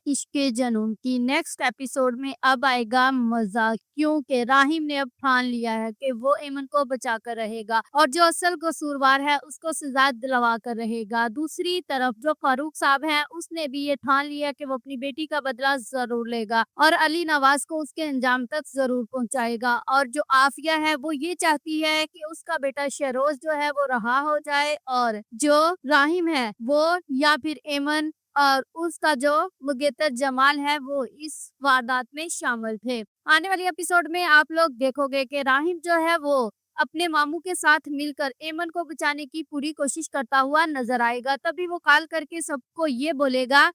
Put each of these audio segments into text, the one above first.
इश्क जुनून की नेक्स्ट एपिसोड में अब आएगा मजा, क्योंकि राहिम ने अब ठान लिया है कि वो एमन को बचा कर रहेगा और जो असल कसूरवार है उसको सजा दिलवा कर रहेगा। दूसरी तरफ जो फारूक साहब हैं उसने भी ये ठान लिया कि वो अपनी बेटी का बदला जरूर लेगा और अली नवाज को उसके अंजाम तक जरूर पहुंचाएगा। और जो आफिया है वो ये चाहती है कि उसका बेटा शहरोज जो है वो रहा हो जाए और जो राहिम है वो या फिर एमन और उसका जो मुगेतर जमाल है वो इस वारदात में शामिल थे। आने वाली एपिसोड में आप लोग देखोगे कि राहिम जो है वो अपने मामू के साथ मिलकर एमन को बचाने की पूरी कोशिश करता हुआ नजर आएगा। तभी वो कॉल करके सबको ये बोलेगा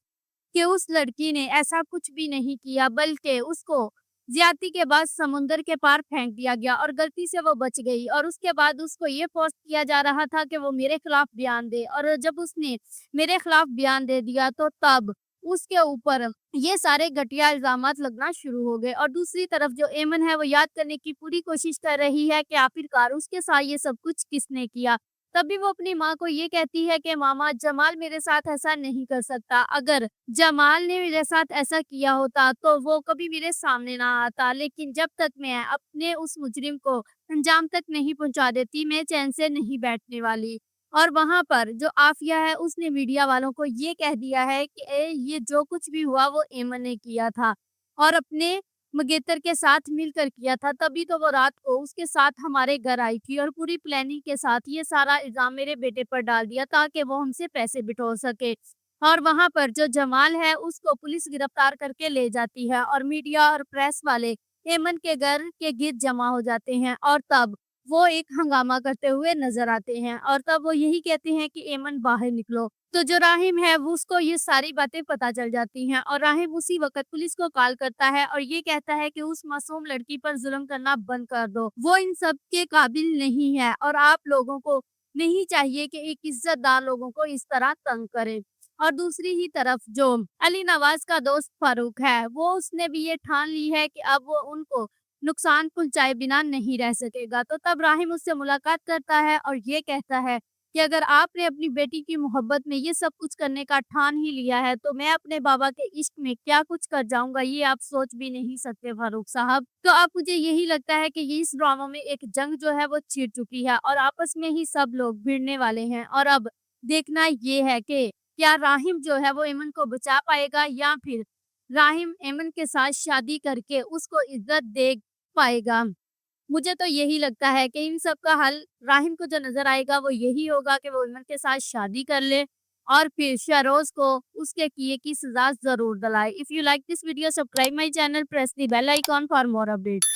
कि उस लड़की ने ऐसा कुछ भी नहीं किया, बल्कि उसको ज्यादती के बाद समुंदर के पार फेंक दिया गया और गलती से वो बच गई। और उसके बाद उसको ये फोर्स किया जा रहा था कि वो मेरे खिलाफ बयान दे, और जब उसने मेरे खिलाफ बयान दे दिया तो तब उसके ऊपर ये सारे घटिया इल्जामात लगना शुरू हो गए। और दूसरी तरफ जो एमन है वो याद करने की पूरी कोशिश कर रही है कि आखिरकार उसके साथ ये सब कुछ किसने किया। तभी वो अपनी माँ को ये कहती है कि मामा, जमाल मेरे साथ ऐसा नहीं कर सकता। अगर जमाल ने मेरे साथ ऐसा किया होता तो वो कभी मेरे सामने ना आता, लेकिन जब तक मैं अपने उस मुजरिम को अंजाम तक नहीं पहुंचा देती मैं चैन से नहीं बैठने वाली। और वहां पर जो आफिया है उसने मीडिया वालों को ये कह दिया है कि ये जो कुछ भी हुआ वो एमन ने किया था और अपने मंगेतर के साथ मिलकर किया था। तभी तो वो रात को उसके साथ हमारे घर आई थी और पूरी प्लानिंग के साथ ये सारा इल्जाम मेरे बेटे पर डाल दिया ताकि वो हमसे पैसे बिटोर सके। और वहां पर जो जमाल है उसको पुलिस गिरफ्तार करके ले जाती है और मीडिया और प्रेस वाले एमन के घर के गिर्द जमा हो जाते हैं। और तब वो एक हंगामा करते हुए नजर आते हैं और तब वो यही कहते हैं कि एमन बाहर निकलो। तो जो राहिम है वो उसको ये सारी बातें पता चल जाती हैं और राहिम उसी वक्त पुलिस को कॉल करता है और ये कहता है कि उस मासूम लड़की पर जुल्म करना बंद कर दो, वो इन सब के काबिल नहीं है और आप लोगों को नहीं चाहिए कि एक इज्जतदार लोगों को इस तरह तंग करें। और दूसरी ही तरफ जो अली नवाज का दोस्त फारूक है वो उसने भी ये ठान ली है कि अब वो उनको नुकसान पहुंचाए बिना नहीं रह सकेगा। तो तब राहिम उससे मुलाकात करता है और ये कहता है कि अगर आपने अपनी बेटी की मोहब्बत में ये सब कुछ करने का ठान ही लिया है तो मैं अपने बाबा के इश्क में क्या कुछ कर जाऊंगा ये आप सोच भी नहीं सकते फारूक साहब। तो अब मुझे यही लगता है कि ये इस ड्रामा में एक जंग जो है वो छिड़ चुकी है और आपस में ही सब लोग भिड़ने वाले हैं। और अब देखना ये है कि क्या राहिम जो है वो एमन को बचा पाएगा या फिर राहिम एमन के साथ शादी करके उसको इज्जत दे पाएगा। मुझे तो यही लगता है कि इन सब का हल राहिम को जो नज़र आएगा वो यही होगा कि वो इमन के साथ शादी कर ले और फिर शहरोज़ को उसके किए की सज़ा ज़रूर दिलाए। If you like this video, subscribe my channel, press the bell icon for more update.